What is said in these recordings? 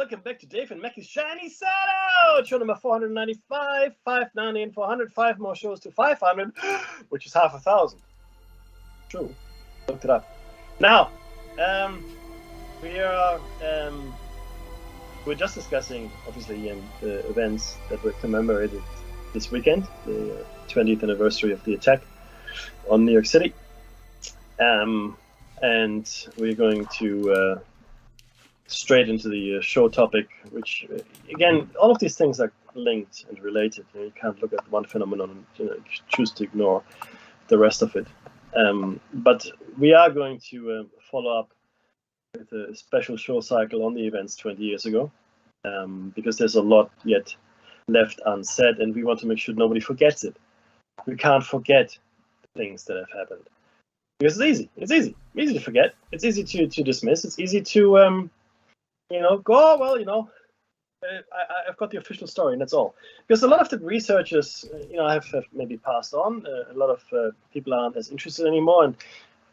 welcome back to Dave and Mackie's Shiny Shout-Out! Show number 495, 590 and 400, 5 more shows to 500, which is half 1,000. True. Looked it up. Now, we're just discussing, obviously, the events that were commemorated this weekend, the 20th anniversary of the attack on New York City. And we're going to straight into the show topic, which, again, all of these things are linked and related. You can't look at one phenomenon and choose to ignore the rest of it. But we are going to follow up with a special show cycle on the events 20 years ago, because there's a lot yet left unsaid, and we want to make sure nobody forgets it. We can't forget things that have happened. Because it's easy. It's easy to forget. It's easy to dismiss. It's easy to, I've got the official story, and that's all. Because a lot of the researchers, have maybe passed on. A lot of people aren't as interested anymore, and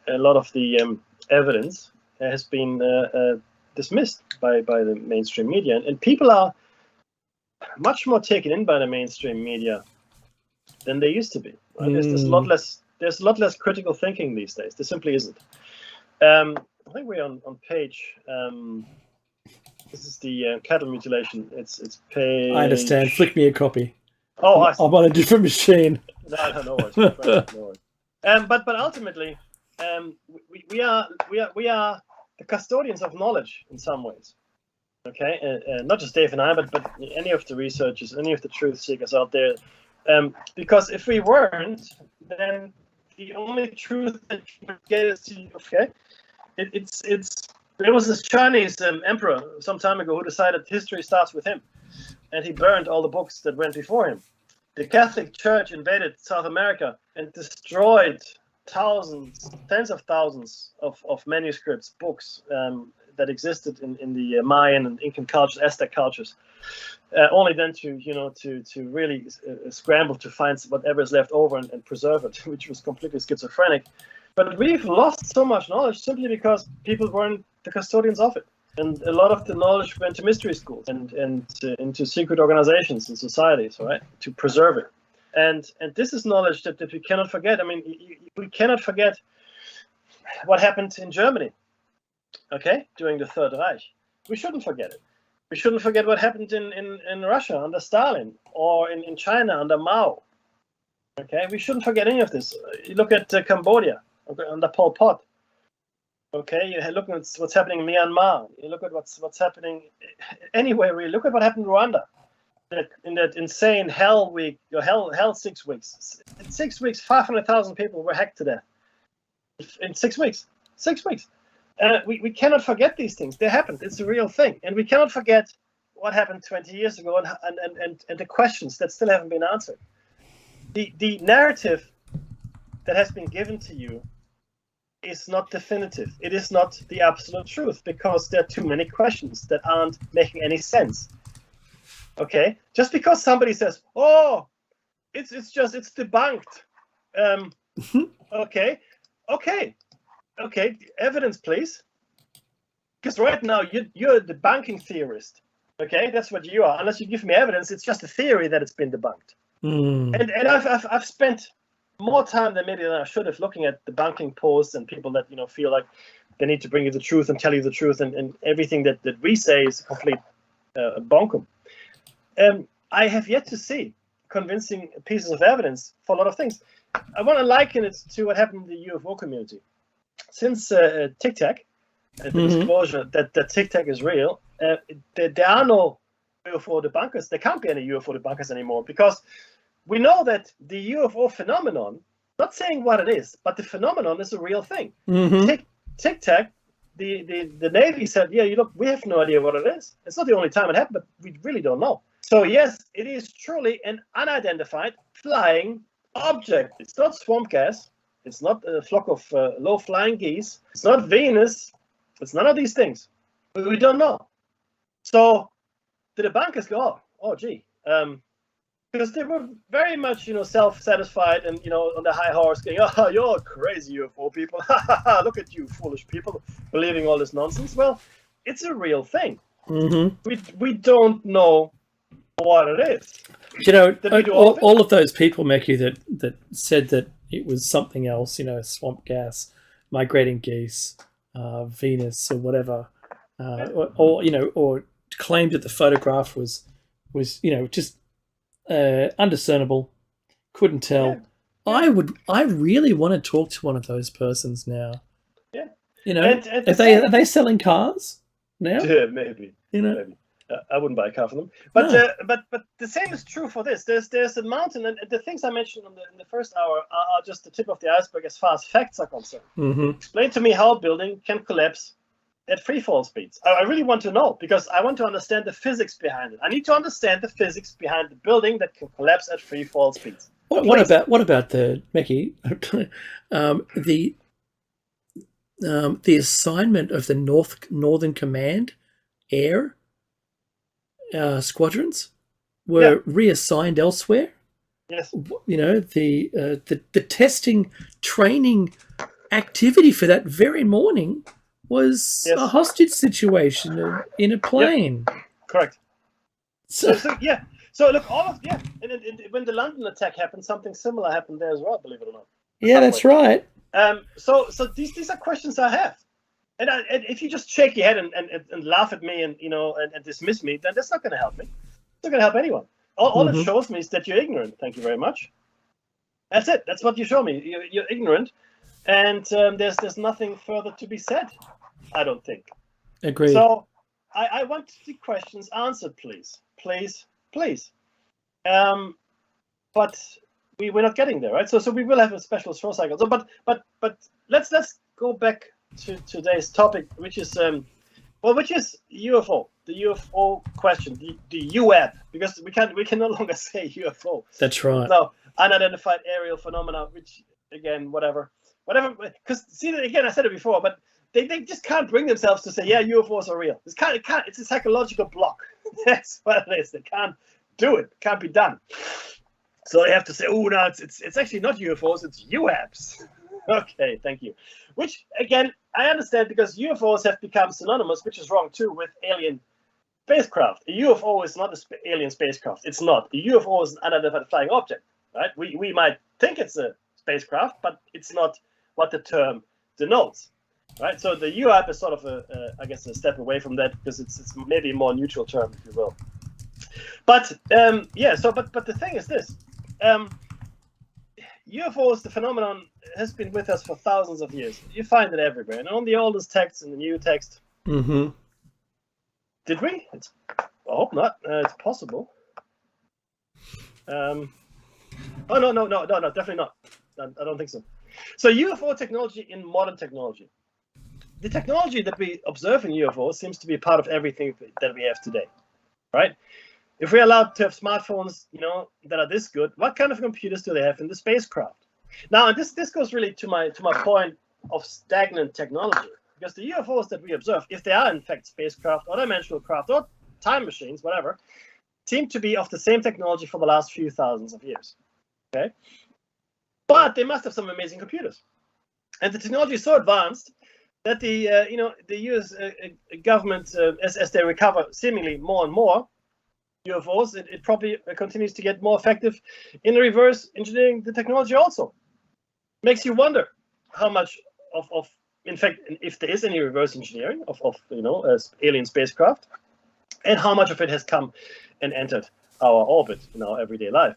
a lot of the evidence has been dismissed by the mainstream media, and people are much more taken in by the mainstream media than they used to be. Right? There's a lot less. There's a lot less critical thinking these days. There simply isn't. I think we're on page. This is the cattle mutilation. It's page. I understand. Flick me a copy. Oh, I'm on a different machine. No worries. No worries. But ultimately, we are the custodians of knowledge in some ways. Okay, not just Dave and I, but any of the researchers, any of the truth seekers out there. Because if we weren't, then the only truth that you would get is there was this Chinese emperor some time ago who decided history starts with him, and he burned all the books that went before him. The Catholic Church invaded South America and destroyed thousands, tens of thousands of manuscripts, books that existed in the Mayan and Incan cultures, Aztec cultures. Only then to really scramble to find whatever is left over and preserve it, which was completely schizophrenic. But we've lost so much knowledge simply because people weren't the custodians of it. And a lot of the knowledge went to mystery schools and into secret organizations and societies, right, to preserve it. And this is knowledge that we cannot forget. I mean, we cannot forget what happened in Germany, okay, during the Third Reich. We shouldn't forget it. We shouldn't forget what happened in Russia under Stalin, or in China under Mao. Okay, we shouldn't forget any of this. You look at Cambodia under Pol Pot. Okay, you look at what's happening in Myanmar. You look at what's happening anywhere. Really, look at what happened in Rwanda. In that insane hell week, hell 6 weeks. In 6 weeks, 500,000 people were hacked to death. In 6 weeks. 6 weeks. We cannot forget these things. They happened. It's a real thing. And we cannot forget what happened 20 years ago and the questions that still haven't been answered. The narrative that has been given to you is not definitive. It is not the absolute truth, because there are too many questions that aren't making any sense. Okay? Just because somebody says, oh, it's debunked. Okay, evidence, please. Because right now you're a debunking theorist. Okay, that's what you are. Unless you give me evidence, it's just a theory that it's been debunked. And I've spent more time than I should have looking at debunking posts and people that feel like they need to bring you the truth and tell you the truth, and everything that we say is a complete bonkum. I have yet to see convincing pieces of evidence for a lot of things. I want to liken it to what happened in the UFO community. Since Tic Tac, the disclosure that Tic Tac is real, there are no UFO debunkers. There can't be any UFO debunkers anymore, because we know that the UFO phenomenon, not saying what it is, but the phenomenon is a real thing. Tic Tac, the Navy said, we have no idea what it is. It's not the only time it happened, but we really don't know. So yes, it is truly an unidentified flying object. It's not swamp gas. It's not a flock of low-flying geese. It's not Venus. It's none of these things. We don't know. So the debunkers go, oh gee. Because they were very much, self-satisfied and, on the high horse going, oh, you're crazy UFO people. Look at you foolish people believing all this nonsense. Well, it's a real thing. We don't know what it is. You know, Did we do all of it? all of those people, Mickey, that said that it was something else, you know, swamp gas, migrating geese, Venus, or whatever, or you know, or claimed that the photograph was you know, just undiscernible, couldn't tell. Yeah. I really want to talk to one of those persons now. Yeah. You know, And are they selling cars now? Yeah, maybe. You know, maybe. I wouldn't buy a car for them. But No. but the same is true for this. There's a mountain, and the things I mentioned in the first hour are just the tip of the iceberg as far as facts are concerned. Explain to me how a building can collapse at free fall speeds. I really want to know, because I want to understand the physics behind it. I need to understand the physics behind the building that can collapse at free fall speeds. What about the Mickey? The assignment of the Northern Command air squadrons were reassigned elsewhere. Yes. You know, the testing training activity for that very morning was a hostage situation in a plane. Yep. Correct. So yeah. So look, and when the London attack happened, something similar happened there as well. Believe it or not. Yeah, that's right. So these are questions I have, and if you just shake your head and laugh at me and dismiss me, then that's not going to help me. It's not going to help anyone. All it shows me is that you're ignorant. Thank you very much. That's it. That's what you show me. You're ignorant, and there's nothing further to be said. I don't think. Agreed. So I want the questions answered, please. But we're not getting there, right? So we will have a special show cycle. So but let's go back to today's topic, which is UFO, the UFO question, the UAP, because we can no longer say UFO. That's right. No, unidentified aerial phenomena, which again, whatever. Because see, again, I said it before, but they just can't bring themselves to say, yeah, UFOs are real. It's a psychological block. That's what it is. They can't do it. Can't be done. So they have to say, oh, no, it's actually not UFOs, it's UAPs. Okay, thank you. Which, again, I understand, because UFOs have become synonymous, which is wrong too, with alien spacecraft. A UFO is not an alien spacecraft. It's not. A UFO is an unidentified flying object, right? We might think it's a spacecraft, but it's not what the term denotes. Right, so the UAP is sort of I guess a step away from that, because it's maybe a more neutral term, if you will. But but the thing is this: UFOs, the phenomenon, has been with us for thousands of years. You find it everywhere, and on the oldest texts and the new text. Mm-hmm. Did we? I hope not. It's possible. Oh no, definitely not. I don't think so. So UFO technology in modern technology. The technology that we observe in UFOs seems to be part of everything that we have today, right? If we're allowed to have smartphones, that are this good, what kind of computers do they have in the spacecraft? Now, and this goes really to my point of stagnant technology, because the UFOs that we observe, if they are in fact spacecraft or dimensional craft or time machines, whatever, seem to be of the same technology for the last few thousands of years. Okay, but they must have some amazing computers, and the technology is so advanced that the U.S. government, as they recover seemingly more and more UFOs, it probably continues to get more effective in reverse engineering the technology. Also, makes you wonder how much of in fact, if there is any reverse engineering of alien spacecraft, and how much of it has come and entered our orbit in our everyday life.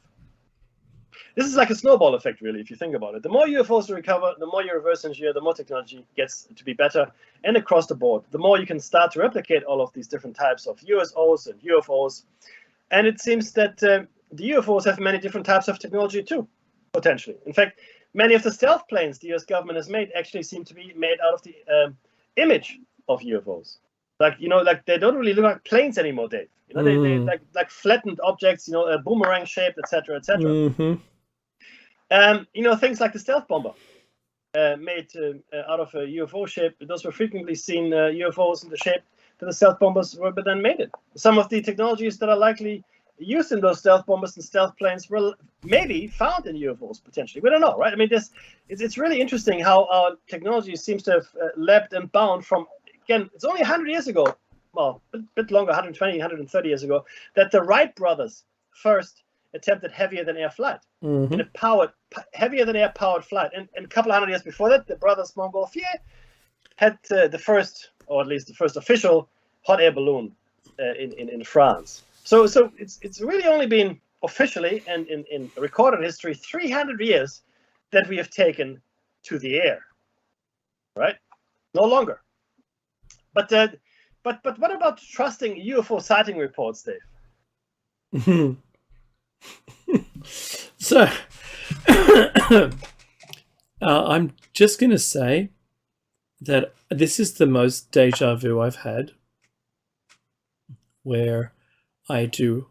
This is like a snowball effect, really, if you think about it. The more UFOs you recover, the more you reverse engineer, the more technology gets to be better, and across the board, the more you can start to replicate all of these different types of USOs and UFOs. And it seems that the UFOs have many different types of technology too, potentially. In fact, many of the stealth planes the US government has made actually seem to be made out of the image of UFOs. Like they don't really look like planes anymore, Dave. They like flattened objects, boomerang shaped, etc., etc. Mm-hmm. Things like the stealth bomber made out of a UFO shape. Those were frequently seen UFOs in the shape that the stealth bombers were then made in. Some of the technologies that are likely used in those stealth bombers and stealth planes were maybe found in UFOs potentially. We don't know, right? I mean, it's really interesting how our technology seems to have leapt and bound from, again, it's only 100 years ago well, a bit longer, 120, 130 years ago, that the Wright brothers first attempted heavier-than-air flight. In a heavier-than-air powered flight. And a couple of hundred years before that, the brothers Montgolfier had the first, or at least the first official, hot air balloon in France. So it's really only been officially and in recorded history 300 years that we have taken to the air, right? No longer. But what about trusting UFO sighting reports, Dave? So I'm just going to say that this is the most deja vu I've had, where I do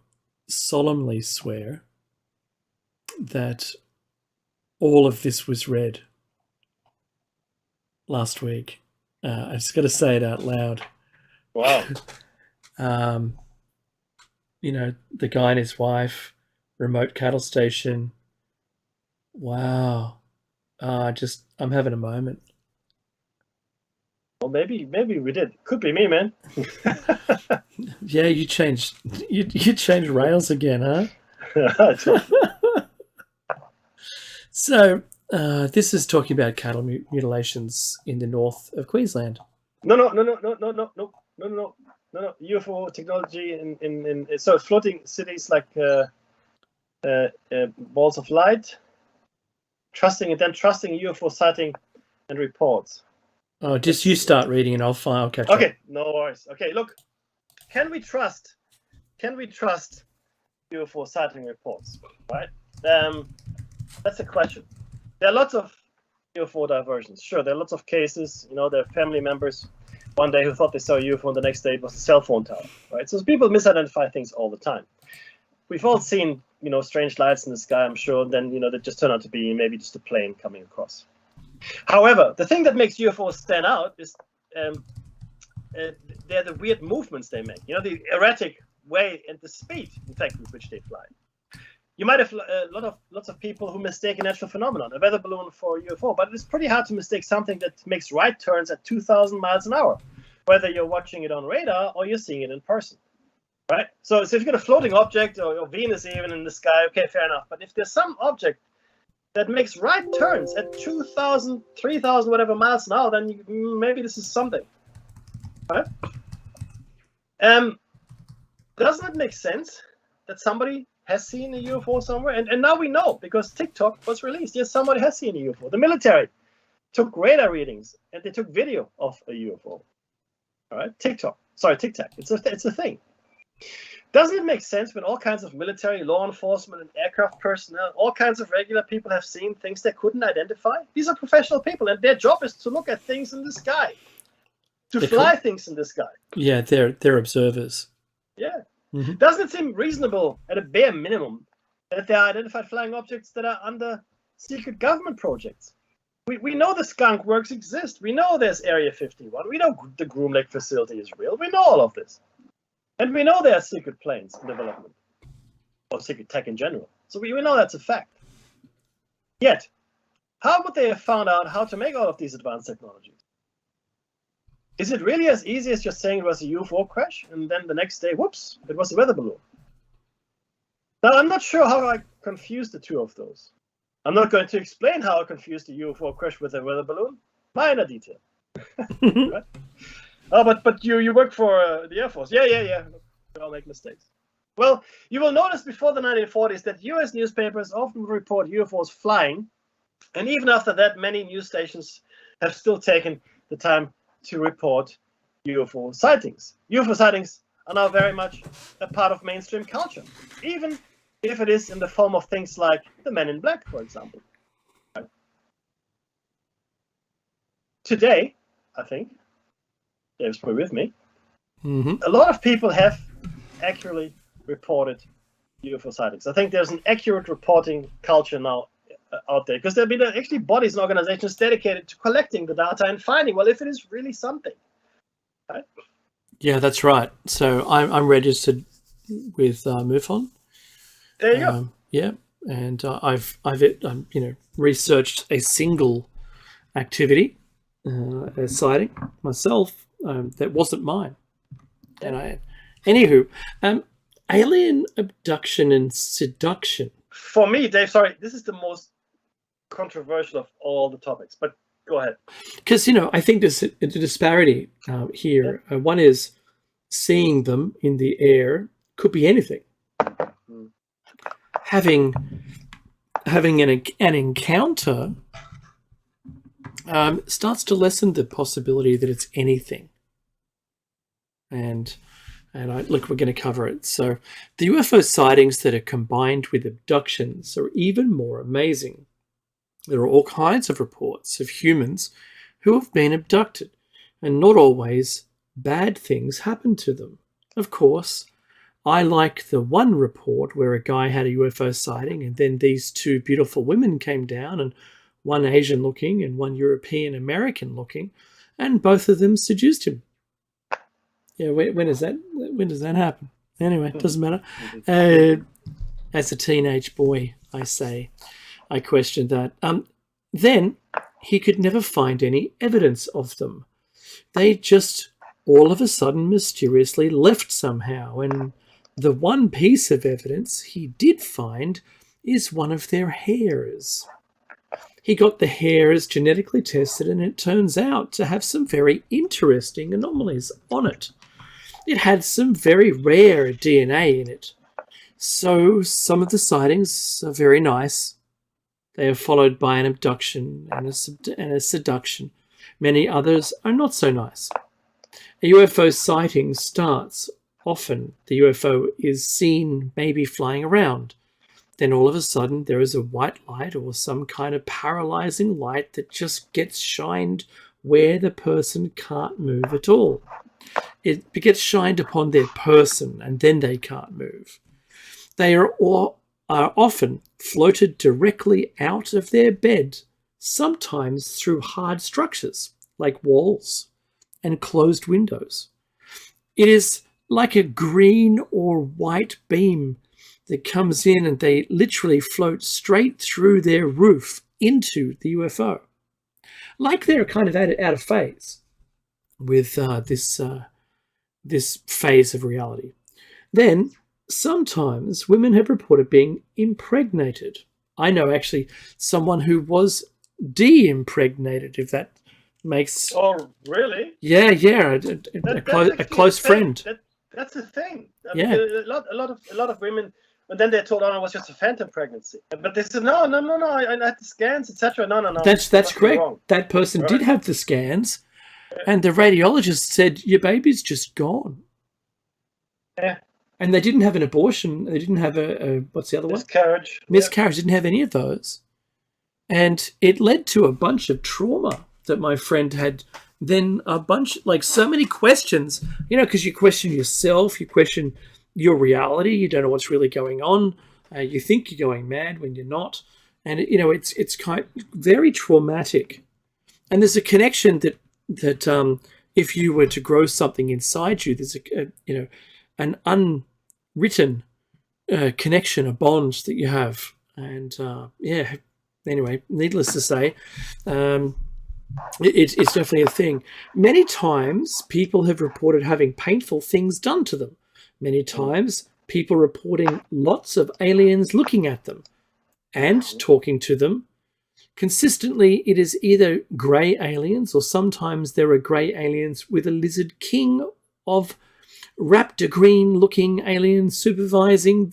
solemnly swear that all of this was read last week. I just got to say it out loud. Wow. The guy and his wife, remote cattle station. Wow. I'm having a moment. Well, maybe we did. Could be me, man. Yeah, you changed rails again, huh? So, this is talking about cattle mutilations in the north of Queensland. No. UFO technology in so floating cities like balls of light, trusting UFO sighting and reports. Oh, just you start reading and I'll catch up. Okay, no worries. Okay, look, can we trust UFO sighting reports? Right. That's a question. There are lots of UFO diversions. Sure, there are lots of cases. There are family members one day who thought they saw a UFO and the next day it was a cell phone tower. Right. So people misidentify things all the time. We've all seen, strange lights in the sky, I'm sure. Then, that just turn out to be maybe just a plane coming across. However, the thing that makes UFOs stand out is they're the weird movements they make. The erratic way and the speed, in fact, with which they fly. You might have lots of people who mistake a natural phenomenon, a weather balloon, for a UFO, but it's pretty hard to mistake something that makes right turns at 2,000 miles an hour, whether you're watching it on radar or you're seeing it in person. Right? So if you've got a floating object or Venus even in the sky, okay, fair enough. But if there's some object that makes right turns at 2,000, 3,000, whatever miles an hour, then maybe this is something. Right? Doesn't it make sense that somebody has seen a UFO somewhere? And now we know, because TikTok was released. Yes, somebody has seen a UFO. The military took radar readings and they took video of a UFO. All right, Tic Tac. It's a thing. Doesn't it make sense when all kinds of military, law enforcement, and aircraft personnel, all kinds of regular people have seen things they couldn't identify? These are professional people, and their job is to look at things in the sky, to fly things in the sky. Yeah, they're observers. Yeah. Mm-hmm. Doesn't it seem reasonable, at a bare minimum, that there are identified flying objects that are under secret government projects? We know the skunk works exist. We know there's Area 51. We know the Groom Lake facility is real. We know all of this. And we know there are secret planes in development, or secret tech in general. So we know that's a fact. Yet, how would they have found out how to make all of these advanced technologies? Is it really as easy as just saying it was a UFO crash, and then the next day, whoops, it was a weather balloon? Now, I'm not sure how I confused the two of those. I'm not going to explain how I confused a UFO crash with a weather balloon. Minor detail. Right? Oh, but you work for the Air Force. Yeah. We all make mistakes. Well, you will notice before the 1940s that U.S. newspapers often report UFOs flying, and even after that, many news stations have still taken the time to report UFO sightings. UFO sightings are now very much a part of mainstream culture, even if it is in the form of things like the Men in Black, for example. Right? Today, I think, Dave's probably with me, a lot of people have accurately reported UFO sightings. I think there's an accurate reporting culture now out there, because there have been actually bodies and organizations dedicated to collecting the data and finding, well, if it is really something. Right? Yeah, that's right. So I'm registered with MUFON. There you go. Yeah, and I've researched a single activity, a sighting myself that wasn't mine. Anywho, alien abduction and seduction. For me, Dave, sorry, this is the most controversial of all the topics, but go ahead. Because, I think there's a disparity here. One is seeing them in the air, could be anything. Having an encounter starts to lessen the possibility that it's anything. And look, we're going to cover it. So the UFO sightings that are combined with abductions are even more amazing. There are all kinds of reports of humans who have been abducted, and not always bad things happen to them. Of course, I like the one report where a guy had a UFO sighting and then these two beautiful women came down, and one Asian looking and one European American looking, and both of them seduced him. Yeah, when does that happen? Anyway, it doesn't matter. As a teenage boy, I questioned that. Then he could never find any evidence of them. They just all of a sudden mysteriously left somehow, and the one piece of evidence he did find is one of their hairs. He got the hairs genetically tested, and it turns out to have some very interesting anomalies on it. It had some very rare DNA in it. So some of the sightings are very nice. They are followed by an abduction and a seduction. Many others are not so nice. A UFO sighting starts. Often the UFO is seen maybe flying around. Then all of a sudden there is a white light or some kind of paralyzing light that just gets shined where the person can't move at all. It gets shined upon their person and then they can't move. They are often floated directly out of their bed, sometimes through hard structures like walls and closed windows. It is like a green or white beam that comes in, and they literally float straight through their roof into the UFO. Like they're kind of out of phase with this phase of reality. Then sometimes women have reported being impregnated. I know actually someone who was de-impregnated, if that makes... Oh, really? Yeah, a close friend. That's the thing. I Yeah. mean, a lot of women, and then they're told, "Oh, it was just a phantom pregnancy." But they said, "No, I had the scans, etc." No. That's correct. Wrong. That person Right. did have the scans, and the radiologist said, "Your baby's just gone." Yeah. And they didn't have an abortion. They didn't have a what's the other one? Miscarriage. Miscarriage. Didn't have any of those, and it led to a bunch of trauma that my friend had. Then a bunch, like so many questions, because you question yourself, you question your reality, you don't know what's really going on, you think you're going mad when you're not, and it's kind of very traumatic. And there's a connection that if you were to grow something inside you, there's an unwritten connection, a bond that you have, and anyway, needless to say. It's definitely a thing. Many times people have reported having painful things done to them. Many times people reporting lots of aliens looking at them and talking to them. Consistently, it is either grey aliens, or sometimes there are grey aliens with a lizard king of raptor green looking aliens supervising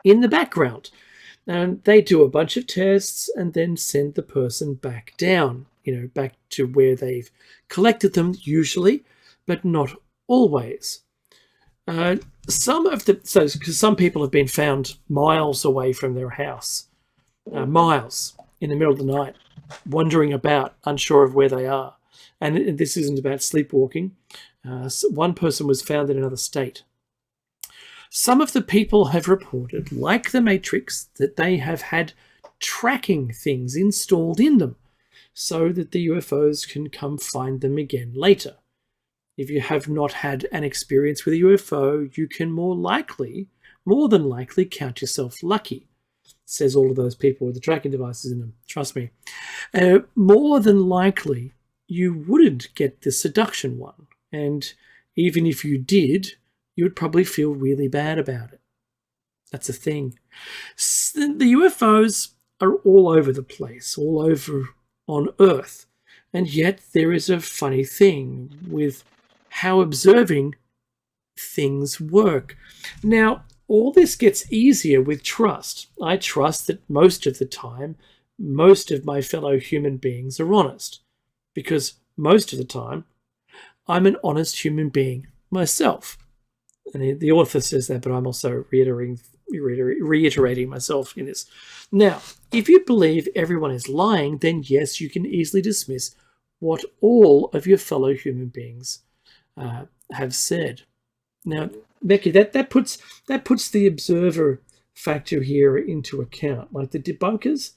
in the background. And they do a bunch of tests and then send the person back down, back to where they've collected them usually, but not always. Because some people have been found miles away from their house, miles in the middle of the night, wandering about, unsure of where they are. And this isn't about sleepwalking. One person was found in another state. Some of the people have reported, like the Matrix, that they have had tracking things installed in them so that the UFOs can come find them again later. If you have not had an experience with a UFO, you can more than likely count yourself lucky, says all of those people with the tracking devices in them. Trust me. More than likely, you wouldn't get the seduction one. And even if you did, you would probably feel really bad about it. That's a thing. The UFOs are all over the place, all over on Earth. And yet there is a funny thing with how observing things work. Now, all this gets easier with trust. I trust that most of the time, most of my fellow human beings are honest. Because most of the time, I'm an honest human being myself. And the author says that, but I'm also reiterating myself in this. Now, if you believe everyone is lying, then yes, you can easily dismiss what all of your fellow human beings have said. Now, Becky, that puts the observer factor here into account. Like the debunkers,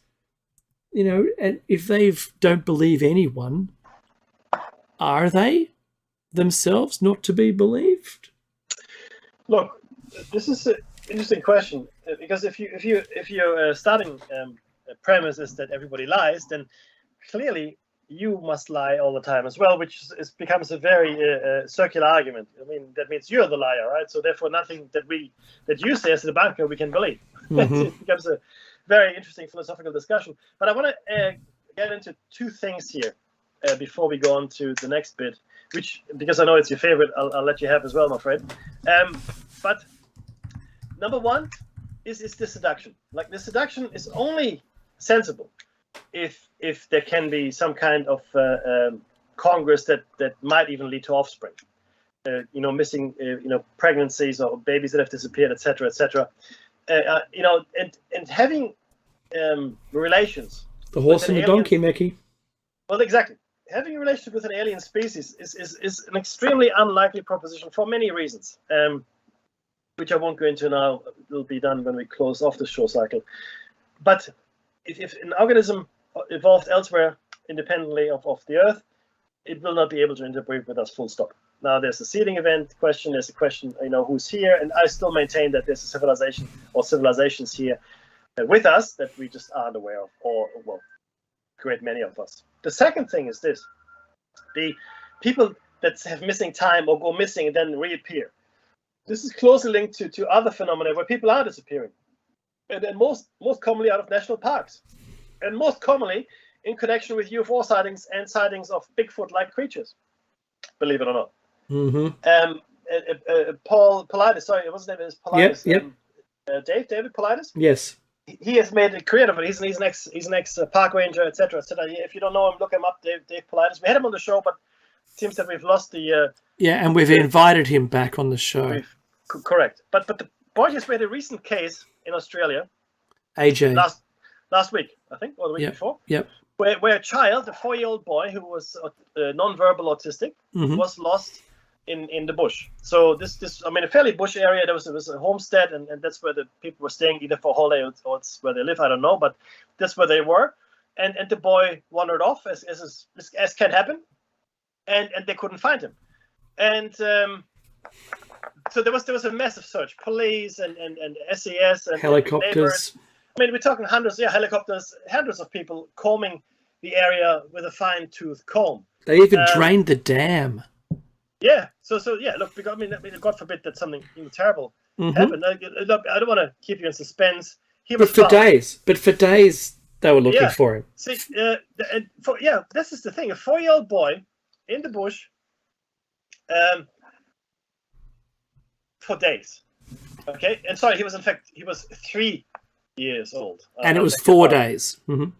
and if they don't believe anyone, are they themselves not to be believed? Look, this is an interesting question, because if your starting premise is that everybody lies, then clearly you must lie all the time as well, which becomes a very circular argument. I mean, that means you're the liar, right? So therefore, nothing that you say as a debunker we can believe. Mm-hmm. It becomes a very interesting philosophical discussion. But I want to get into two things here before we go on to the next bit, which, because I know it's your favorite, I'll let you have as well, my friend. But number one is the seduction. Like, the seduction is only sensible if there can be some kind of congress that might even lead to offspring, missing pregnancies or babies that have disappeared, etc., etc. And having relations. The horse and the donkey, Mickey. Well, exactly. Having a relationship with an alien species is an extremely unlikely proposition for many reasons, which I won't go into now. It'll be done when we close off the show cycle. But if an organism evolved elsewhere independently of the Earth, it will not be able to interbreed with us, full stop. Now, there's a seeding event question. There's a question, who's here. And I still maintain that there's a civilization or civilizations here with us that we just aren't aware of, or, well, great many of us. The second thing is this. The people that have missing time or go missing and then reappear. This is closely linked to other phenomena where people are disappearing. And then most commonly out of national parks. And most commonly in connection with UFO sightings and sightings of Bigfoot-like creatures, believe it or not. Mm-hmm. Paul Paulides, sorry, what's his name? Is Paulides? Yep. David Paulides? Yes. He has made a career of it. He's an ex park ranger, etc., etc. If you don't know him, look him up, Dave Paulides. We had him on the show, but it seems that we've lost the. And we've invited him back on the show. Correct, but the boy just made a recent case in Australia. AJ. Last week, I think, or the week before. Yep. Where a child, a 4-year-old boy who was non-verbal autistic, mm-hmm. was lost in the bush. So this a fairly bush area. There was a homestead, and that's where the people were staying, either for a holiday or it's where they live. I don't know, but that's where they were. And the boy wandered off, as can happen, and they couldn't find him. And so there was a massive search, police and SAS and helicopters. And neighbors. I mean, we're talking hundreds, helicopters, hundreds of people combing the area with a fine-tooth comb. They even drained the dam. Yeah. So yeah. Look, because, I mean, God forbid that something terrible mm-hmm. happened. Look, I don't want to keep you in suspense. But for days, they were looking for him. See, this is the thing. A 4-year-old boy in the bush, for days. Okay, and sorry, he was 3 years old, and it was 4 days. Mm-hmm.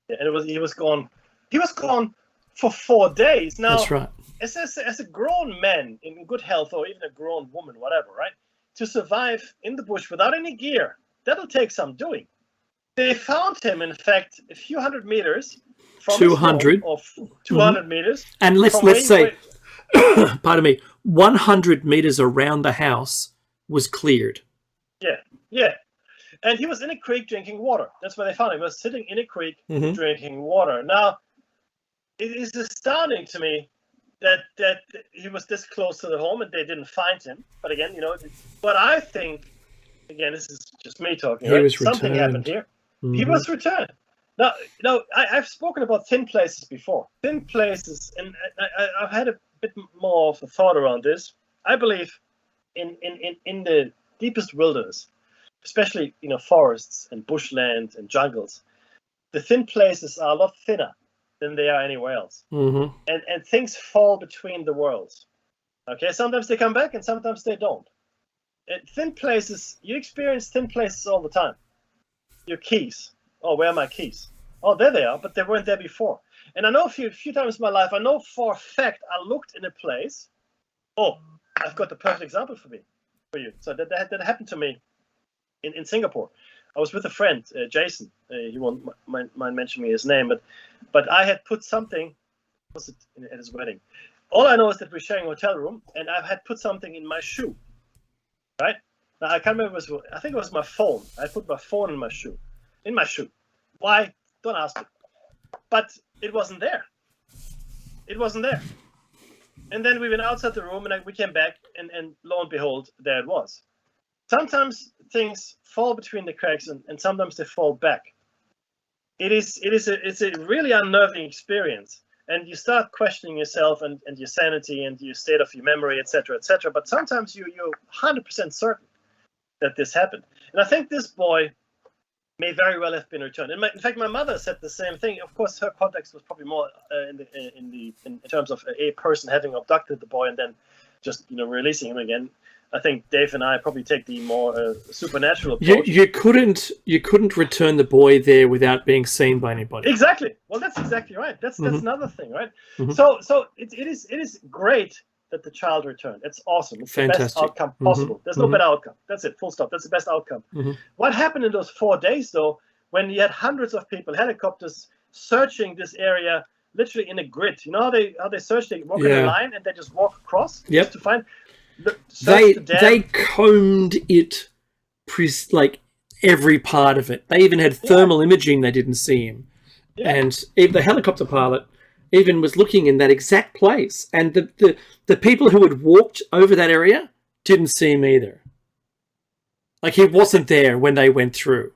Yeah, and he was gone. He was gone for 4 days. Now, that's right. As a grown man in good health, or even a grown woman, whatever, right? To survive in the bush without any gear, that'll take some doing. They found him, in fact, a few hundred meters from 200 of 200 mm-hmm. meters. And let's say, pardon me, 100 meters around the house was cleared. Yeah. And he was in a creek drinking water. That's where they found him. He was sitting in a creek mm-hmm. drinking water. Now, it is astounding to me that he was this close to the home and they didn't find him. But again, but I think, again, this is just me talking. He was Something returned. happened here. Mm-hmm. He was returned. Now, I've spoken about thin places before. Thin places, and I've had a bit more of a thought around this. I believe in the deepest wilderness, especially forests and bushland and jungles, the thin places are a lot thinner than they are anywhere else, and things fall between the worlds. Okay, sometimes they come back and sometimes they don't. Thin places, you experience thin places all the time. Your keys. Oh, where are my keys? Oh, there they are, but they weren't there before. And I know a few times in my life, I know for a fact I looked in a place. Oh, I've got the perfect example for you. So that happened to me in Singapore. I was with a friend, Jason. He won't mind mentioning me his name, but I had put something. Was it at his wedding? All I know is that we're sharing a hotel room, and I had put something in my shoe. Right now, I can't remember. I think it was my phone. I put my phone in my shoe. Why? Don't ask me. But it wasn't there. It wasn't there. And then we went outside the room, and we came back, and lo and behold, there it was. Sometimes things fall between the cracks, and sometimes they fall back. It's a really unnerving experience, and you start questioning yourself and your sanity and your state of your memory, etc., etc. But sometimes you're 100% certain that this happened. And I think this boy may very well have been returned. In fact, my mother said the same thing. Of course, her context was probably more in terms of a person having abducted the boy and then just releasing him again. I think Dave and I probably take the more supernatural approach. You couldn't return the boy there without being seen by anybody. Exactly. Well, that's exactly right. That's another thing, right? So it is great that the child returned. It's awesome. It's Fantastic. the best outcome possible. There's no better outcome. That's it. Full stop. That's the best outcome. What happened in those 4 days, though, when you had hundreds of people, helicopters, searching this area, literally in a grid? You know how they search? They walk in a line and they just walk across just to find. They combed it, like every part of it. They even had thermal imaging. They didn't see him, and the helicopter pilot even was looking in that exact place. And the people who had walked over that area didn't see him either. Like he wasn't there when they went through.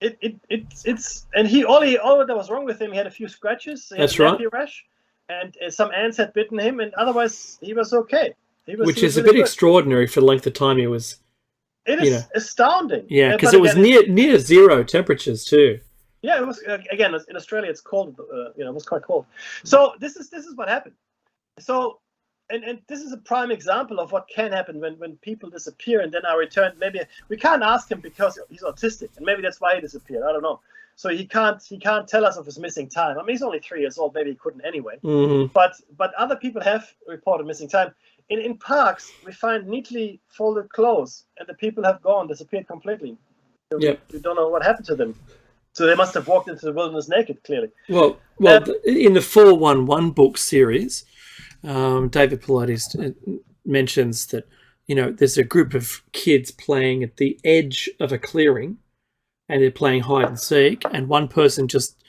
It's and all that was wrong with him. He had a few scratches. That's right. Rash, and some ants had bitten him, and otherwise he was okay. Which is a bit extraordinary for the length of time he was. It is astounding. Yeah, because it was near zero temperatures too. Yeah, it was. Again, in Australia, it's cold. It was quite cold. So this is what happened. So, and this is a prime example of what can happen when people disappear and then are returned. Maybe we can't ask him because he's autistic, and maybe that's why he disappeared. I don't know. So he can't tell us of his missing time. I mean, he's only 3 years old. Maybe he couldn't anyway. But other people have reported missing time. In parks, we find neatly folded clothes, and the people have disappeared completely. We don't know what happened to them. So they must have walked into the wilderness naked, clearly. Well, in the 411 book series, David Paulides mentions that there's a group of kids playing at the edge of a clearing, and they're playing hide and seek, and one person just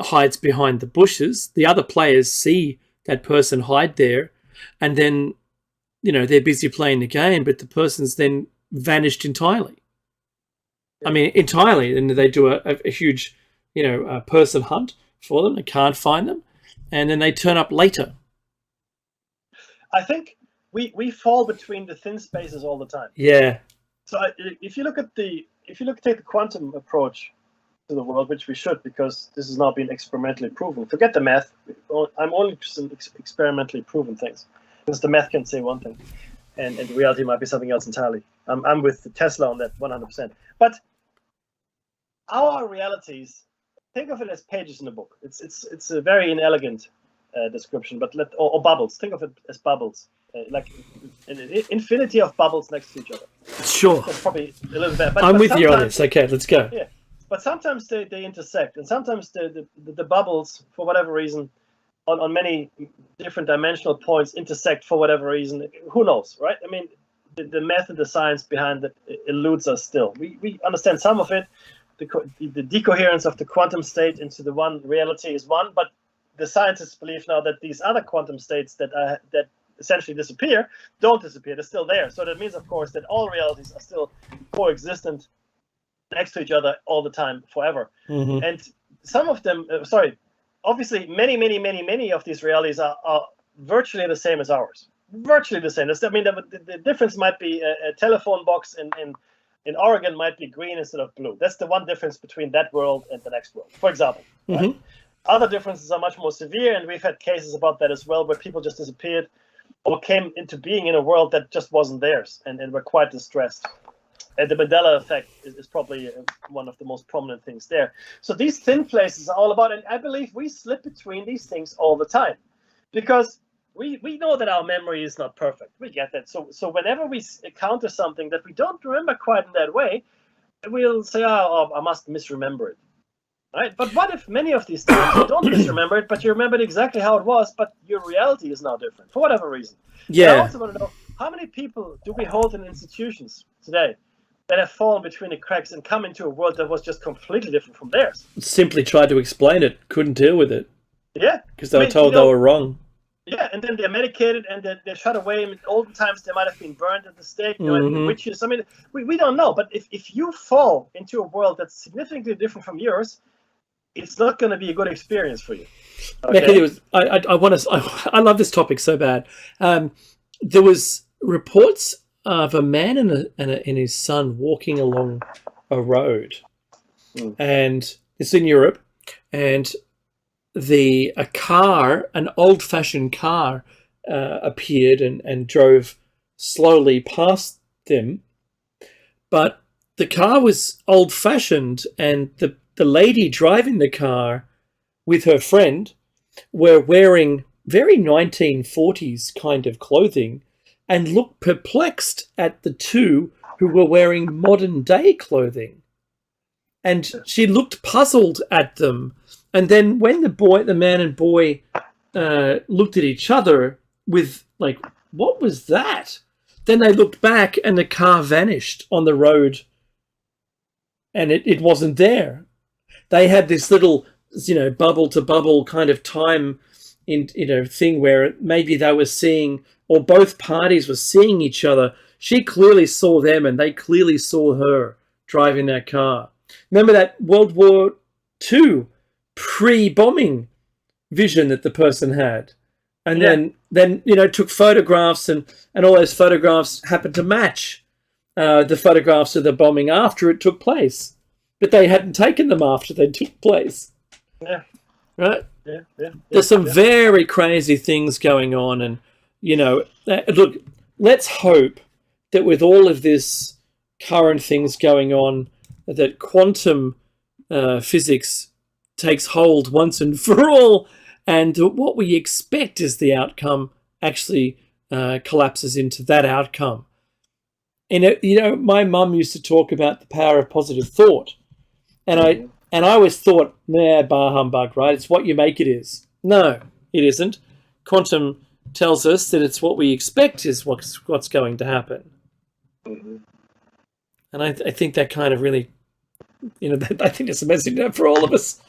hides behind the bushes. The other players see that person hide there, and then they're busy playing the game, but the person's then vanished entirely. I mean, entirely. And they do a huge, person hunt for them. They can't find them. And then they turn up later. I think we fall between the thin spaces all the time. Yeah. So if you take the quantum approach to the world, which we should, because this has now been experimentally proven. Forget the math. I'm only interested in experimentally proven things. Because the math can say one thing, and the reality might be something else entirely. I'm with Tesla on that 100%. But our realities, think of it as pages in a book. It's a very inelegant description, but or bubbles. Think of it as bubbles, like an infinity of bubbles next to each other. Sure. That's probably a little bit. But I'm with you on this. Okay, let's go. Yeah, but sometimes they intersect, and sometimes the bubbles, for whatever reason, on many different dimensional points intersect for whatever reason. Who knows, right? I mean, the math and the science behind it eludes us still. We understand some of it. The decoherence of the quantum state into the one reality is one, but the scientists believe now that these other quantum states that essentially disappear don't disappear. They're still there. So that means, of course, that all realities are still coexistent next to each other all the time, forever. And some of them, obviously, many of these realities are virtually the same as ours. virtually the same. I mean, the difference might be a telephone box in Oregon might be green instead of blue. That's the one difference between that world and the next world, for example. Mm-hmm. Right? Other differences are much more severe, and we've had cases about that as well, where people just disappeared or came into being in a world that just wasn't theirs, and were quite distressed. And the Mandela effect is probably one of the most prominent things there. So these thin places are all about, and I believe we slip between these things all the time, because we know that our memory is not perfect. We get that. So whenever we encounter something that we don't remember quite in that way, we'll say, oh, I must misremember it. Right? But what if many of these times you don't misremember it, but you remembered exactly how it was, but your reality is now different for whatever reason? Yeah. And I also want to know, how many people do we hold in institutions today that have fallen between the cracks and come into a world that was just completely different from theirs? Simply tried to explain it, couldn't deal with it. Yeah. Because they were told they were wrong. Yeah, and then they're medicated and they're shut away. In olden times, they might have been burned at the stake. There might be witches. I mean, we don't know. But if you fall into a world that's significantly different from yours, it's not going to be a good experience for you. Okay? I love this topic so bad. There was reports of a man and his son walking along a road, and it's in Europe, and a car, an old-fashioned car, appeared and drove slowly past them, but the car was old-fashioned, and the lady driving the car with her friend were wearing very 1940s kind of clothing and looked perplexed at the two who were wearing modern day clothing. And she looked puzzled at them. And then when the man and boy looked at each other with like, what was that? Then they looked back and the car vanished on the road and it wasn't there. They had this little, bubble to bubble kind of time thing where maybe they were seeing, or both parties were seeing each other. She clearly saw them and they clearly saw her driving that car. Remember that World War II pre-bombing vision that the person had? And then took photographs and all those photographs happened to match the photographs of the bombing after it took place. But they hadn't taken them after they took place. Yeah. Right? Yeah. There's some very crazy things going on. And, look, let's hope that with all of this current things going on, that quantum physics takes hold once and for all, and what we expect as the outcome actually collapses into that outcome. And, my mum used to talk about the power of positive thought. And I always thought, bah humbug, right? It's what you make it is. No, it isn't. Quantum tells us that it's what we expect is what's going to happen. Mm-hmm. And I think that kind of really, I think it's a message for all of us.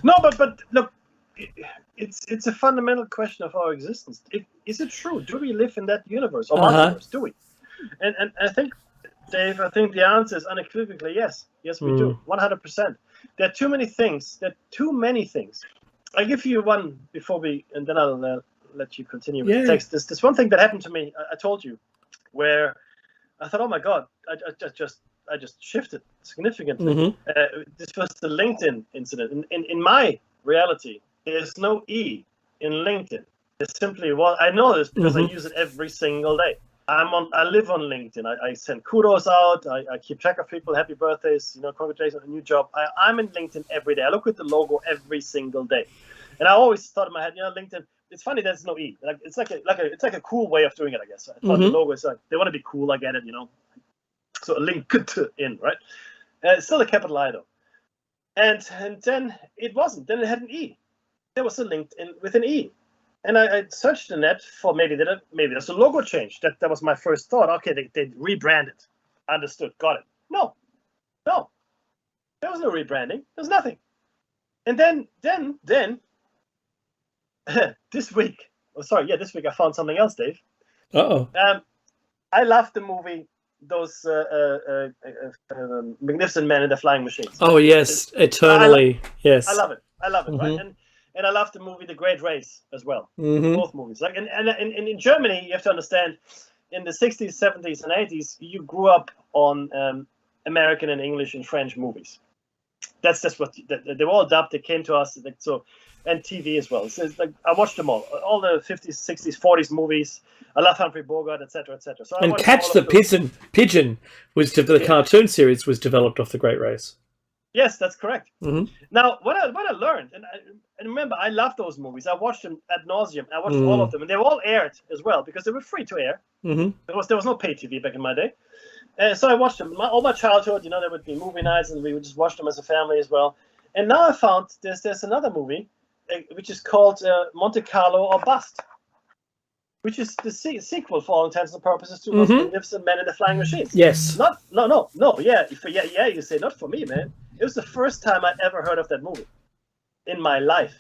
No, but look, it's a fundamental question of our existence. Is it true? Do we live in that universe or multiverse? Do we? And I think, Dave, the answer is unequivocally yes. Yes, we do. 100%. There are too many things. I'll give you one before and then I'll let you continue with the text. This one thing that happened to me, I told you, where I thought, oh my God, I just shifted significantly. Mm-hmm. This was the LinkedIn incident. In my reality, there's no E in LinkedIn. It's simply I know this because I use it every single day. I live on LinkedIn. I send kudos out. I keep track of people. Happy birthdays. Congratulations on a new job. I'm in LinkedIn every day. I look at the logo every single day, and I always thought in my head, LinkedIn. It's funny there's no E. It's like a cool way of doing it, I guess. I thought the logo is like they want to be cool. I get it, So a LinkedIn, right? It's still a capital I though. And then it wasn't. Then it had an E. There was a LinkedIn with an E. And I searched the net for maybe there's a logo change. That was my first thought. Okay, they rebranded. Understood. Got it. No. There was no rebranding. There's nothing. And then this week I found something else, Dave. Uh-oh. I love the movie, those Magnificent Men in the Flying Machines. Oh, yes. Eternally. Yes. I love it, right? and I love the movie The Great Race as well. Mm-hmm. Both movies. Like, and in Germany, you have to understand, in the 60s, 70s, and 80s, you grew up on American and English and French movies. That's what they were all dubbed. They came to us, like, so, and TV as well. So it's like I watched them all the 50s, 60s, 40s movies. I love Humphrey Bogart, etc., etc. So and Catch the Pigeon was the cartoon series was developed off The Great Race. Yes, that's correct. Mm-hmm. Now, what I learned, and remember, I love those movies. I watched them ad nauseum. I watched all of them, and they were all aired as well because they were free to air. Mm-hmm. There was no pay TV back in my day. So I watched them all my childhood. You know, there would be movie nights, and we would just watch them as a family as well. And now I found there's another movie, which is called Monte Carlo or Bust, which is the sequel for all intents and purposes to Most Magnificent Man in the Flying Machines. Yes. No. Yeah. You say not for me, man. It was the first time I'd ever heard of that movie in my life.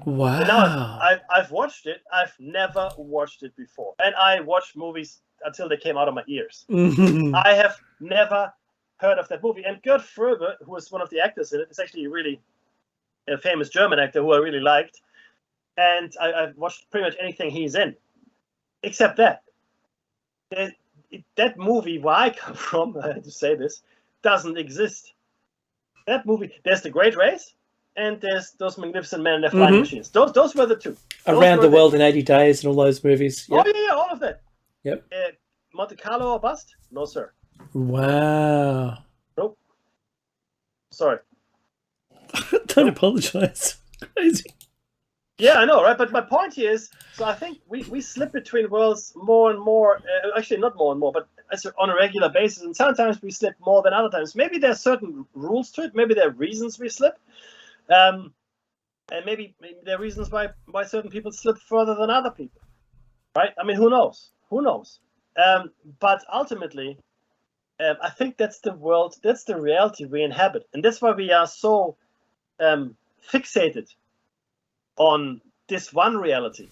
Wow. And now I've watched it. I've never watched it before, and I watched movies until they came out of my ears. Mm-hmm. I have never heard of that movie. And Gerd Fröbe, who was one of the actors in it, is actually a really famous German actor who I really liked. And I've watched pretty much anything he's in, except that. That movie, where I come from, I had to say this, doesn't exist. That movie, there's The Great Race, and there's Those Magnificent Men and Their Flying Machines. Those were the two. Around the World in 80 Days and all those movies. Yep. Oh, yeah, all of that. Yep. Monte Carlo or Bust? No, sir. Wow. Nope. Sorry. Don't apologize. Crazy. Yeah, I know, right? But my point here is, so I think we slip between worlds more and more. Actually, not more and more, but on a regular basis. And sometimes we slip more than other times. Maybe there's certain rules to it. Maybe there are reasons we slip. And maybe there are reasons why certain people slip further than other people. Right? I mean, who knows? Who knows? But ultimately, I think that's the world, that's the reality we inhabit. And that's why we are so fixated on this one reality.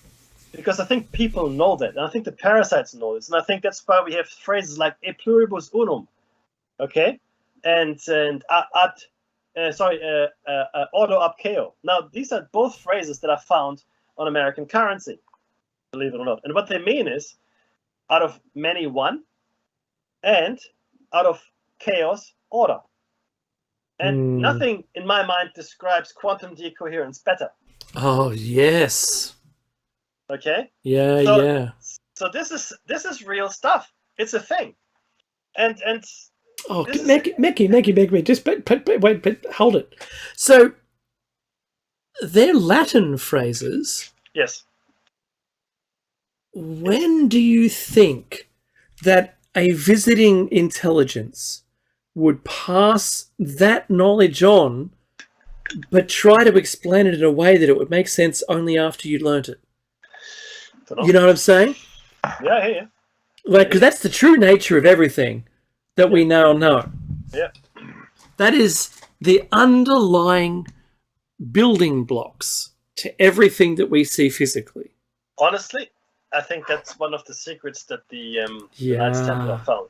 Because I think people know that. And I think the parasites know this. And I think that's why we have phrases like e pluribus unum. Okay? And ordo ab chao. Now, these are both phrases that I found on American currency, believe it or not. And what they mean is, out of many, one, and out of chaos, order. And nothing in my mind describes quantum decoherence better. Oh, yes. Okay? Yeah. So this is real stuff. It's a thing. And oh, Mickey, just wait, hold it. So they're Latin phrases. Yes. When do you think that a visiting intelligence would pass that knowledge on, but try to explain it in a way that it would make sense only after you learnt it? You know what I'm saying? Yeah, I hear you. Like, because that's the true nature of everything that we now know. Yeah. That is the underlying building blocks to everything that we see physically. Honestly, I think that's one of the secrets that the Knights Templar found.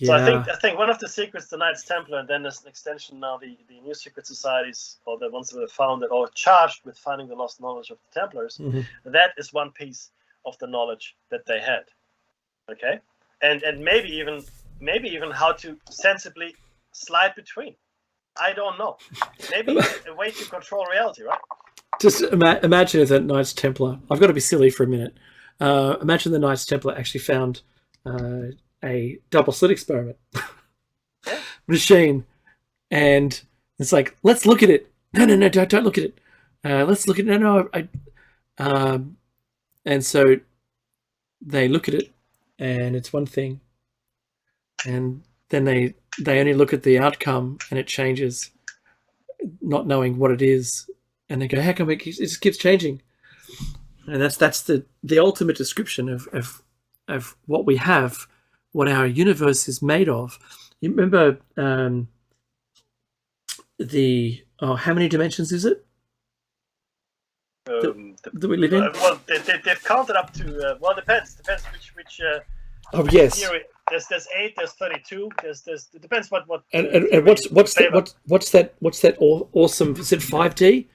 So I think one of the secrets the Knights Templar, and then there's an extension now, the new secret societies, or the ones that were founded or charged with finding the lost knowledge of the Templars, that is one piece of the knowledge that they had. Okay? And maybe even how to sensibly slide between. I don't know. Maybe a way to control reality, right? Just imagine if the Knights Templar, I've got to be silly for a minute. Imagine the Knights Templar actually found a double slit experiment machine, and it's like, let's look at it. No, don't look at it. Let's look at it. No. And so they look at it, and it's one thing, and then they only look at the outcome, and it changes, not knowing what it is, and they go, how come it just keeps changing? And that's the ultimate description of what we have, what our universe is made of. You remember how many dimensions is it that we live in? Well, they've counted up to. Well, depends which. Oh yes. Theory. There's 8. There's 32. There's it depends what. And what's that awesome? Is it 5D?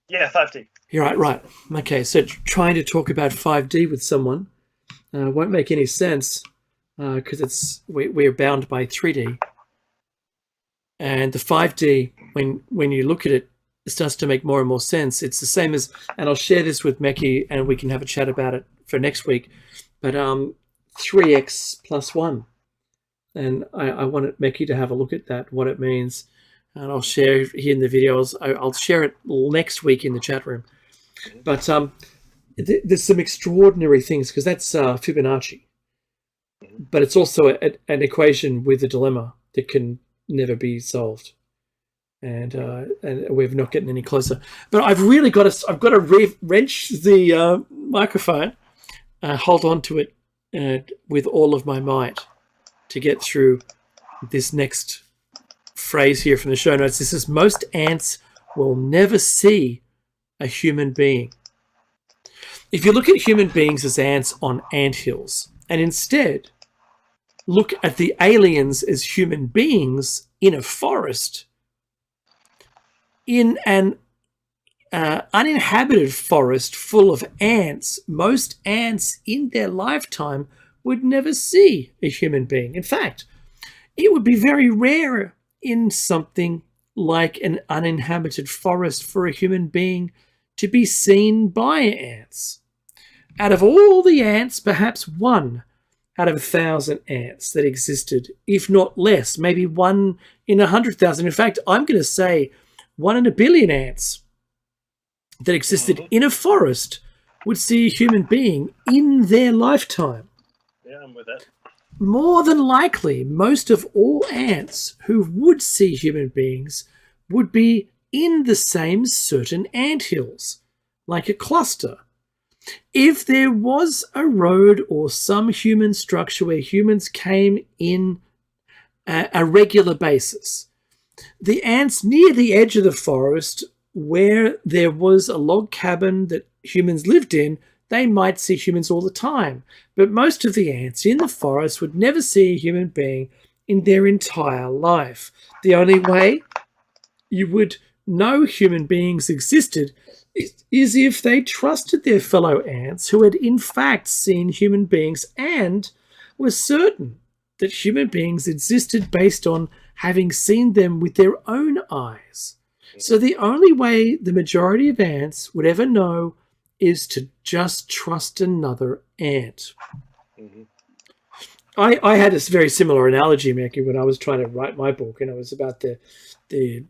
Yeah, 5D. You're right. Okay, so trying to talk about 5D with someone won't make any sense because we're bound by 3D. And the 5D, when you look at it, it starts to make more and more sense. It's the same as, and I'll share this with Meki, and we can have a chat about it for next week. But 3x plus 1. And I wanted Meki to have a look at that, what it means. And I'll share here in the videos. I'll share it next week in the chat room. But there's some extraordinary things, because that's Fibonacci. But it's also an equation with a dilemma that can never be solved. And we're not getting any closer. But I've got to wrench the microphone, hold on to it with all of my might to get through this next phrase here from the show notes. This is: most ants will never see a human being. If you look at human beings as ants on anthills, and instead look at the aliens as human beings in a forest, in an uninhabited forest full of ants, most ants in their lifetime would never see a human being. In fact, it would be very rare in something like an uninhabited forest for a human being to be seen by ants. Out of all the ants, perhaps 1 out of 1,000 ants that existed, if not less, maybe 1 in 100,000. In fact, I'm going to say 1 in a billion ants that existed in a forest would see a human being in their lifetime. Yeah, I'm with that. More than likely, most of all ants who would see human beings would be in the same certain anthills, like a cluster. If there was a road or some human structure where humans came in a regular basis, the ants near the edge of the forest where there was a log cabin that humans lived in, they might see humans all the time. But most of the ants in the forest would never see a human being in their entire life. The only way you would know human beings existed is if they trusted their fellow ants who had in fact seen human beings and were certain that human beings existed based on having seen them with their own eyes. So the only way the majority of ants would ever know is to just trust another ant. Mm-hmm. I had a very similar analogy, Meki, when I was trying to write my book, and it was about the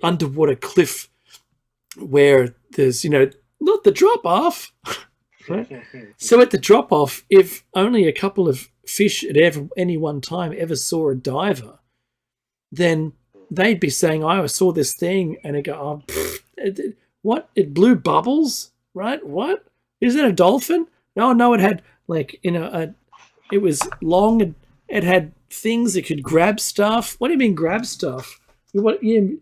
underwater cliff where there's not the drop off. Right? So at the drop off, if only a couple of fish at any one time ever saw a diver, then they'd be saying, "I saw this thing," and they go, "Oh, what? It blew bubbles, right? What? Is it a dolphin? No, it had it was long and it had things that could grab stuff. What do you mean grab stuff? The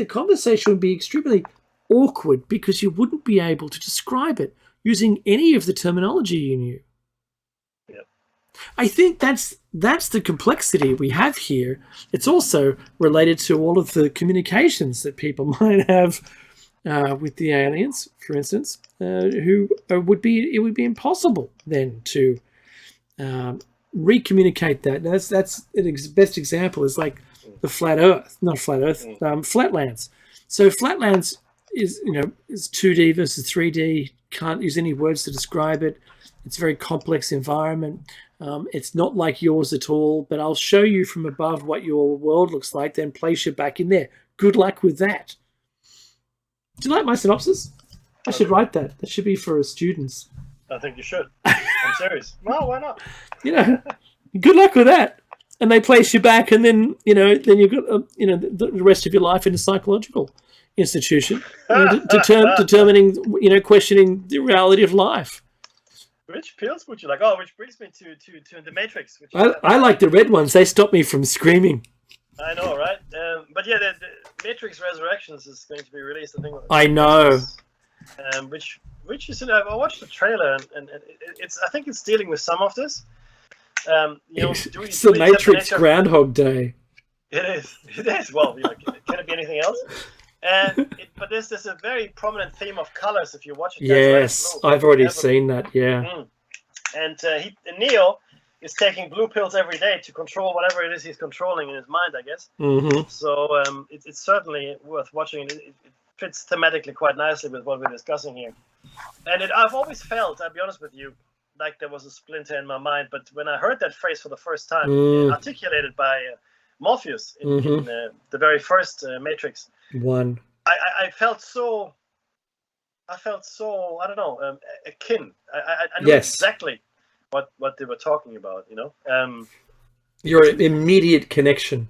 conversation would be extremely awkward because you wouldn't be able to describe it using any of the terminology you knew. Yep. I think that's the complexity we have here. It's also related to all of the communications that people might have with the aliens, for instance, it would be impossible then to recommunicate that. Now that's the best example is like the flatlands. So flatlands is 2D versus 3D. Can't use any words to describe it. It's a very complex environment. It's not like yours at all, but I'll show you from above what your world looks like, then place you back in there. Good luck with that. Do you like my synopsis? I should write that. That should be for students. I think you should. I'm serious. Well, why not? Good luck with that. And they place you back, and then then you've got the rest of your life in a psychological institution, determining questioning the reality of life. Which pills would you like? Oh, which brings me to the Matrix. I like the red ones. They stop me from screaming. I know, right? But yeah, the Matrix Resurrections is going to be released. I think. I know. Which is I watched the trailer and it's I think it's dealing with some of this. It's the Matrix Groundhog Day. It is. Well, can it be anything else? But there's a very prominent theme of colors if you watch it. That's red and Yes, blue. I've already seen that. Yeah. Mm. And Neo is taking blue pills every day to control whatever it is he's controlling in his mind, I guess. Mm-hmm. So it's certainly worth watching. It fits thematically quite nicely with what we're discussing here. And I've always felt, I'll be honest with you, like there was a splinter in my mind. But when I heard that phrase for the first time, articulated by Morpheus in the very first Matrix, I felt so. I don't know, akin. I knew exactly what they were talking about. You know, your immediate connection.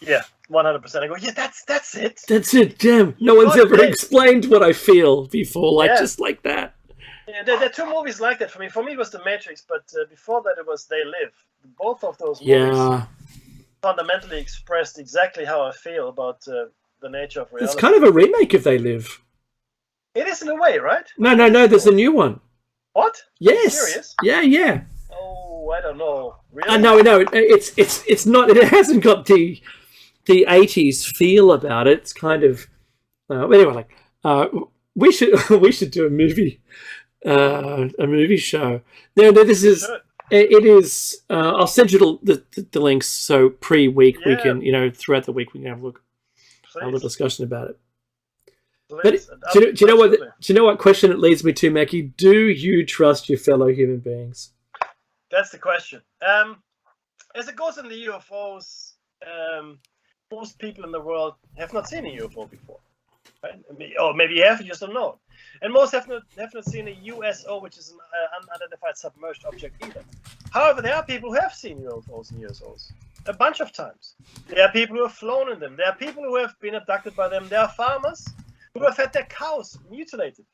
Yeah, 100%. I go, yeah, that's it. That's it. Damn, no one's ever explained what I feel before, just like that. Yeah, there are two movies like that for me. For me, it was The Matrix, but before that, it was They Live. Both of those movies fundamentally expressed exactly how I feel about the nature of reality. It's kind of a remake of They Live. It is in a way, right? No. There's a new one. What? Yes. Serious? Yeah. Oh, I don't know. Really? No. It's not. It hasn't got the 80s feel about it. It's kind of. Anyway, we should do a movie show. No, this is. It is. I'll send you the links so pre-week we can, throughout the week we can have a look, have a discussion about it. But do you know what question it leads me to, Mackie? Do you trust your fellow human beings? That's the question. As it goes in the UFOs, most people in the world have not seen a UFO before, right? Or maybe you have, you just don't know. And most have not seen a USO, which is an unidentified submerged object either. However, there are people who have seen UFOs and USOs a bunch of times. There are people who have flown in them. There are people who have been abducted by them. There are farmers who have had their cows mutilated.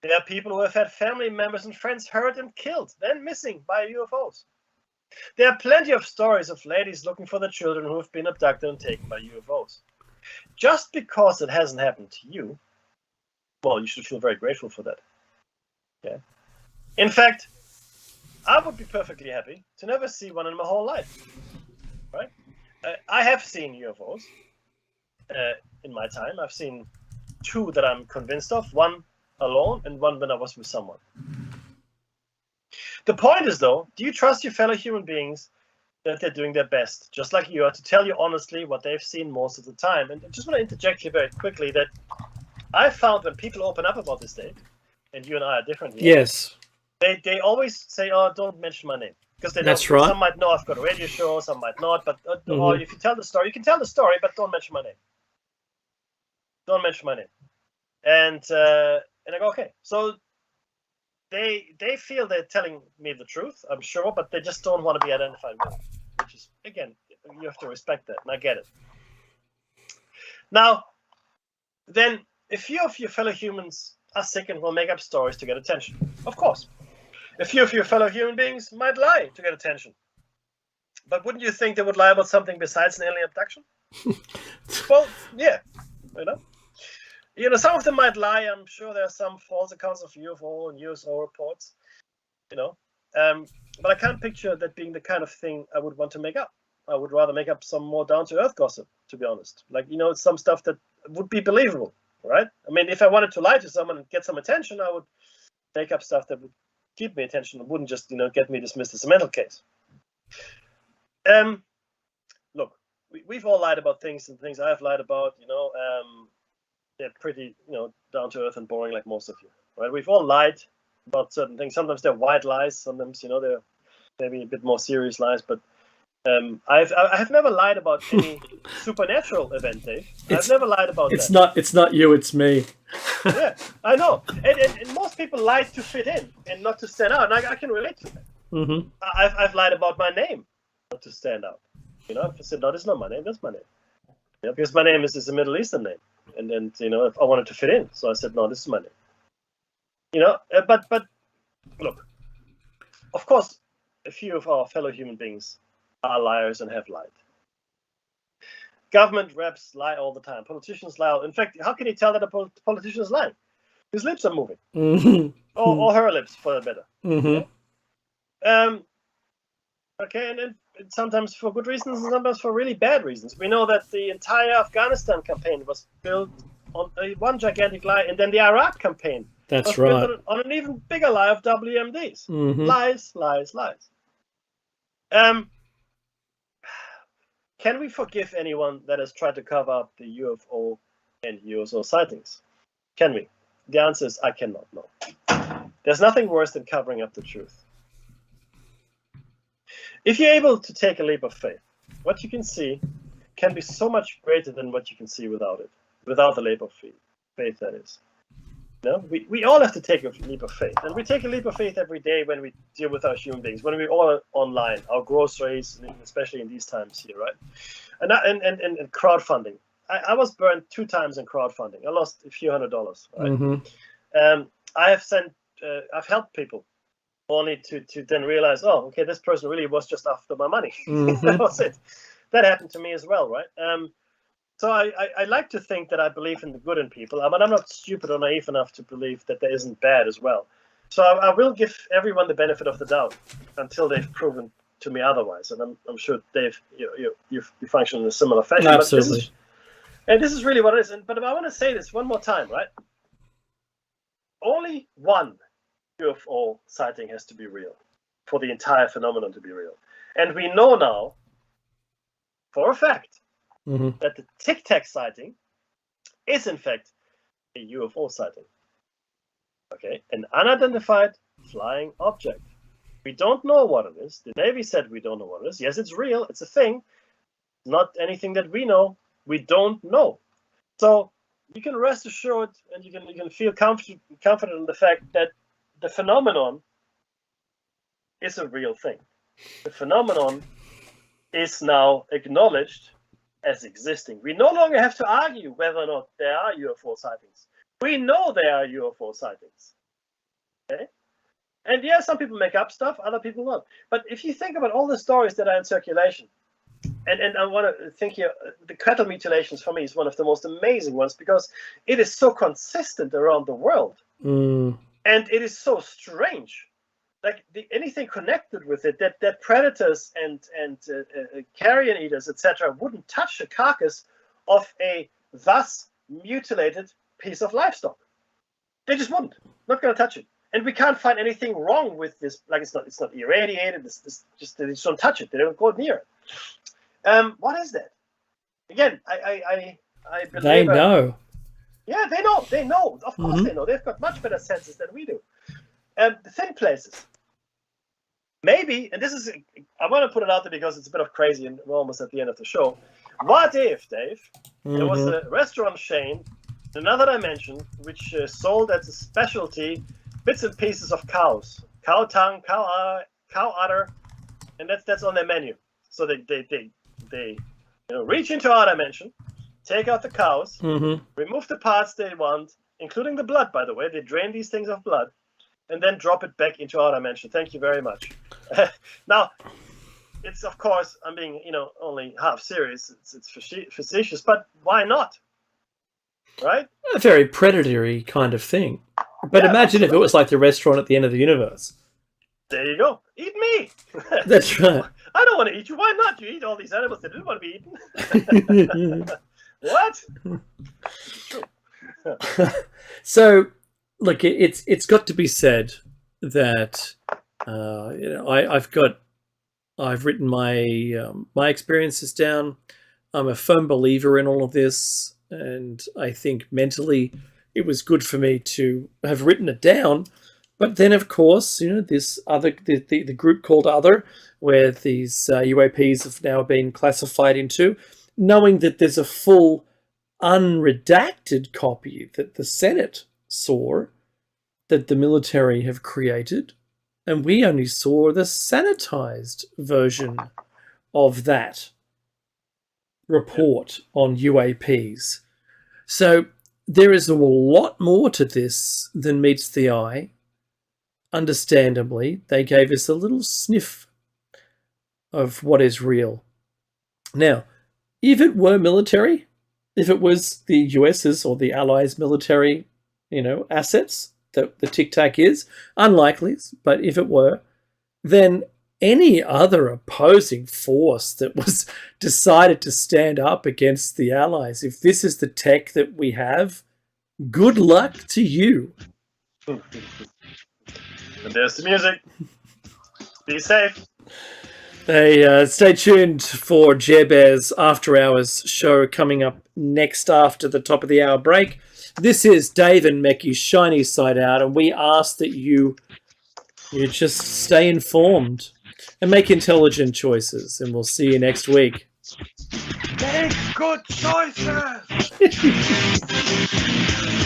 There are people who have had family members and friends hurt and killed, then missing by UFOs. There are plenty of stories of ladies looking for their children who have been abducted and taken by UFOs. Just because it hasn't happened to you, well, you should feel very grateful for that. Yeah. In fact, I would be perfectly happy to never see one in my whole life. Right? I have seen UFOs in my time. I've seen 2 that I'm convinced of, one alone and one when I was with someone. The point is, though, do you trust your fellow human beings that they're doing their best, just like you are, to tell you honestly what they've seen most of the time? And I just want to interject here very quickly that I found when people open up about this date, and you and I are different here, yes, they always say, oh, don't mention my name. Because they know, that's right. Some might know I've got a radio show, some might not, but or if you tell the story, you can tell the story, but don't mention my name. Don't mention my name. And I go, okay. So they feel they're telling me the truth, I'm sure, but they just don't want to be identified with it. Which is, again, you have to respect that, and I get it. Now, then, a few of your fellow humans are sick and will make up stories to get attention. Of course. A few of your fellow human beings might lie to get attention. But wouldn't you think they would lie about something besides an alien abduction? Well, yeah. Some of them might lie. I'm sure there are some false accounts of UFO and USO reports. But I can't picture that being the kind of thing I would want to make up. I would rather make up some more down-to-earth gossip, to be honest. Some stuff that would be believable, right? I mean, if I wanted to lie to someone and get some attention, I would make up stuff that would keep me attention and wouldn't just, get me dismissed as a mental case. Look, we've all lied about things, and things I've lied about, they're pretty, down to earth and boring, like most of you, right? We've all lied about certain things. Sometimes they're white lies. Sometimes, they're maybe a bit more serious lies. But I have never lied about any supernatural event, Dave. I've never lied about that. It's not you. It's me. Yeah, I know. And most people lie to fit in and not to stand out. And I can relate to that. Mm-hmm. I've lied about my name, not to stand out. If I said, no, this is not my name. That's my name. Because my name is a Middle Eastern name. And then, if I wanted to fit in. So I said, no, this is my name. But look, of course, a few of our fellow human beings are liars and have lied. Government reps lie all the time. Politicians lie. In fact, how can you tell that a politician is lying? His lips are moving. Mm-hmm. Or her lips, for that matter. Mm-hmm. Okay, and sometimes for good reasons and sometimes for really bad reasons. We know that the entire Afghanistan campaign was built on one gigantic lie, and then the Iraq campaign. That's was built right. on an even bigger lie of WMDs. Mhm. Lies, lies, lies. Can we forgive anyone that has tried to cover up the UFO and USO sightings? Can we? The answer is I cannot, no. There's nothing worse than covering up the truth. If you're able to take a leap of faith, what you can see can be so much greater than what you can see without it. Without the leap of faith, that is. No, we all have to take a leap of faith, and we take a leap of faith every day when we deal with our human beings, when we all are online, our groceries, especially in these times here, right? And crowdfunding. I was burned 2 times in crowdfunding. I lost a few $100s. Right? Mm-hmm. I've helped people, only to then realize, oh, okay, this person really was just after my money. Mm-hmm. That was it. That happened to me as well, right? So I like to think that I believe in the good in people, but I'm not stupid or naive enough to believe that there isn't bad as well. So I will give everyone the benefit of the doubt until they've proven to me otherwise. And I'm sure Dave, you function in a similar fashion. Absolutely. And this is really what it is. But I want to say this one more time, right? Only one UFO sighting has to be real for the entire phenomenon to be real. And we know now, for a fact, that the Tic Tac sighting is in fact a UFO sighting. Okay, an unidentified flying object. We don't know what it is. The Navy said we don't know what it is. Yes, it's real. It's a thing. Not anything that we know. We don't know. So you can rest assured, and you can feel confident in the fact that the phenomenon is a real thing. The phenomenon is now acknowledged as existing. We no longer have to argue whether or not there are UFO sightings. We know there are UFO sightings. Okay? And yeah, some people make up stuff, other people won't. But if you think about all the stories that are in circulation, and I want to think here, the cattle mutilations for me is one of the most amazing ones because it is so consistent around the world. And it is so strange. Like anything connected with it, that predators and carrion eaters, etc., wouldn't touch the carcass of a thus mutilated piece of livestock. They just wouldn't. Not going to touch it. And we can't find anything wrong with this. Like it's not irradiated. It's just they just don't touch it. They don't go near it. What is that? Again, I believe they know. Yeah, they know. They know. Of course they know. They've got much better senses than we do. The thin places. Maybe, and this is, I want to put it out there because it's a bit of crazy and we're almost at the end of the show. What if, Dave, there was a restaurant chain in another dimension which sold as a specialty bits and pieces of cows, cow tongue, cow udder, and that's on their menu. So they reach into our dimension, take out the cows, remove the parts they want, including the blood, by the way. They drain these things of blood, and then drop it back into our dimension. Thank you very much. Now, it's of course, I'm being only half serious. It's facetious, but why not? Right? A very predatory kind of thing. But yeah, imagine if it was like the restaurant at the end of the universe. There you go. Eat me. That's right. I don't want to eat you. Why not? You eat all these animals that didn't want to be eaten. What? So, look, it's got to be said that I've written my experiences down. I'm a firm believer in all of this, and I think mentally it was good for me to have written it down. But then, of course, this other the group called Other, where these UAPs have now been classified into, knowing that there's a full unredacted copy that the Senate saw, that the military have created, and we only saw the sanitized version of that report on UAPs. So there is a lot more to this than meets the eye. Understandably, they gave us a little sniff of what is real. Now, if it were military, if it was the US's or the Allies' military, assets that the Tic Tac is, unlikely, but if it were, then any other opposing force that was decided to stand up against the Allies, if this is the tech that we have good luck to you. And there's the music. Be safe. Hey, stay tuned for Jerbear's After Hours show coming up next after the top of the hour break. This is Dave and Mecky's Shiny Side Out, and we ask that you just stay informed and make intelligent choices, and we'll see you next week. Make good choices!